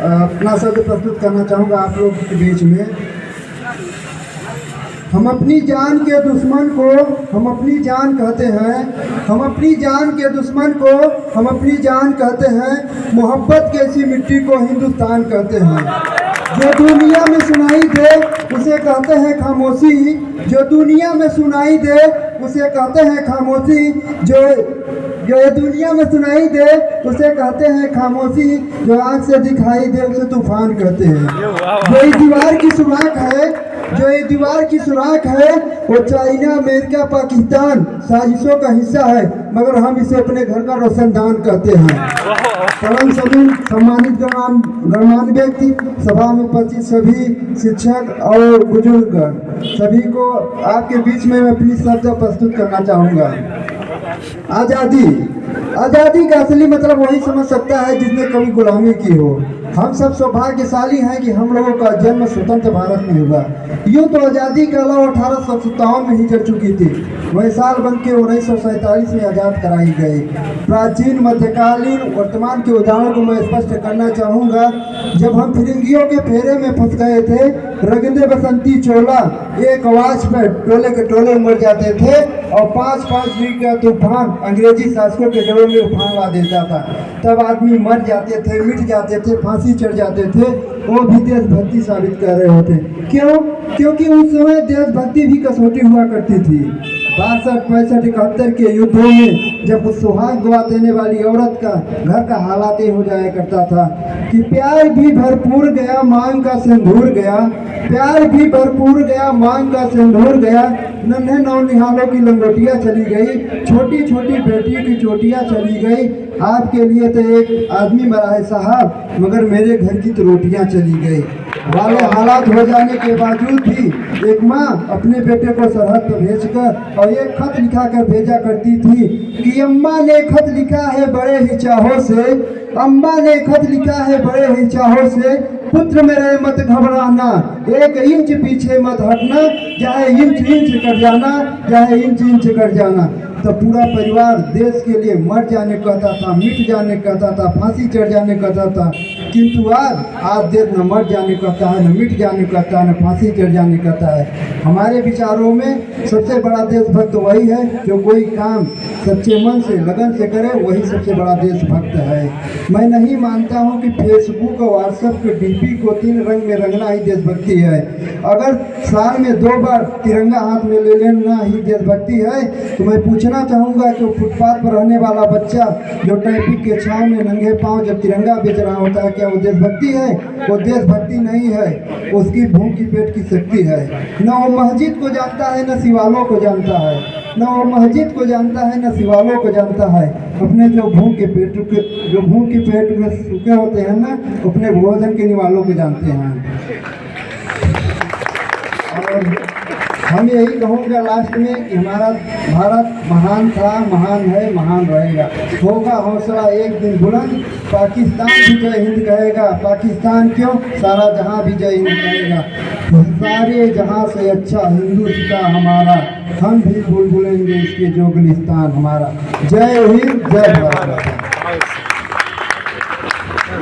अपना शब्द प्रस्तुत करना चाहूँगा आप लोग के बीच में। हम अपनी जान के दुश्मन को हम अपनी जान कहते हैं, हम अपनी जान के दुश्मन को हम अपनी जान कहते हैं, मोहब्बत की ऐसी मिट्टी को हिंदुस्तान कहते हैं। जो दुनिया में सुनाई दे उसे कहते हैं खामोशी, जो दुनिया में सुनाई दे उसे कहते हैं खामोशी, जो ये दुनिया में सुनाई दे उसे कहते हैं खामोशी, जो आँख से दिखाई दे उसे तूफान कहते हैं। जो ये दीवार की सुराख है, जो ये दीवार की सुराख है, वो चाइना, अमेरिका, पाकिस्तान साजिशों का हिस्सा है, मगर हम इसे अपने घर का रोशनदान कहते हैं। परम सभी सम्मानित गणमान्य व्यक्ति, सभा में उपस्थित सभी शिक्षक और बुजुर्ग, सभी को आपके बीच में मैं अपनी शब्द प्रस्तुत करना चाहूँगा। आज़ादी, आज़ादी का असली मतलब वही समझ सकता है जिसने कभी गुलामी की हो। हम सब सौभाग्यशाली हैं कि हम लोगों का जन्म स्वतंत्र भारत में हुआ। यूँ तो आज़ादी के अलावा 1857 में ही चल चुकी थी, वही साल बन के 1947 में आज़ाद कराई गई। प्राचीन, मध्यकालीन, वर्तमान के उदाहरणों को मैं स्पष्ट करना चाहूँगा। जब हम फिरंगियों के फेरे में फंस गए थे, रगंदे बसंती चोला एक आवाज़ पर टोले के टोले मर जाते थे और 5-5 डिग्री का तूफान अंग्रेजी शासकों के जड़ों में उफान ला देता था। तब आदमी मर जाते थे, मिट जाते थे, फांसी चढ़ जाते थे, वो भी देशभक्ति साबित कर रहे होते। क्यों? क्योंकि उस समय देशभक्ति भी कसौटी हुआ करती थी। 62, 65, 71 के युद्धों में जब उस सुहाग गवा देने वाली औरत का घर का हालात ये हो जाया करता था कि प्यार भी भरपूर गया, मांग का सिंदूर गया, प्यार भी भरपूर गया, मांग का सिंदूर गया, नन्हे नौनिहालों की लंगोटियाँ चली गई, छोटी छोटी बेटियों की चोटियाँ चली गई। आपके लिए तो एक आदमी मरा है साहब, मगर मेरे घर की तो रोटियाँ चली गई वाले हालात हो जाने के बावजूद भी एक माँ अपने बेटे को सरहद पर भेजकर और एक खत लिखा कर भेजा करती थी कि अम्मा ने खत लिखा है बड़े ही चाहों से, अम्मा ने खत लिखा है बड़े ही चाहों से, पुत्र मेरे मत घबराना, 1 इंच पीछे मत हटना, चाहे इंच इंच कर जाना, चाहे इंच इंच कर जाना। तो पूरा परिवार देश के लिए मर जाने कहता था, मिट जाने कहता था, फांसी चढ़ जाने कहता था, किंतु आज देश न मर जाने कहता है, न मिट जाने कहता है, न फांसी चढ़ जाने कहता है। हमारे विचारों में सबसे बड़ा देशभक्त वही है जो कोई काम सच्चे मन से, लगन से करे, वही सबसे बड़ा देशभक्त है। मैं नहीं मानता हूँ कि फेसबुक और व्हाट्सएप के डीपी को 3 रंग में रंगना ही देशभक्ति है। अगर साल में 2 बार तिरंगा हाथ में ले लेना ही देशभक्ति है, तो मैं पूछना चाहूँगा कि फुटपाथ पर रहने वाला बच्चा जो ट्रैफिक के छांव में नंगे पांव जब तिरंगा बेच रहा होता है, क्या वो देशभक्ति है? वो देशभक्ति नहीं है, उसकी भूख की पेट की शक्ति है। न वो मस्जिद को जानता है, न शिवालों को जानता है, न वो मस्जिद को जानता है, न शिवालों को जानता है। अपने जो भूख के पेट में सूखे होते हैं ना, अपने भोजन के निवालों को जानते हैं। और हम यही कहूँगा लास्ट में कि हमारा भारत महान था, महान है, महान रहेगा। होगा हौसला एक दिन बुलंद, पाकिस्तान भी जय हिंद कहेगा। पाकिस्तान क्यों, सारा जहां भी जय हिंद कहेगा। सारे जहां से अच्छा हिंदुस्तान हमारा, हम भी भूल भूलेंगे इसके जो गुलिस्तान हमारा। जय हिंद, जय भारत।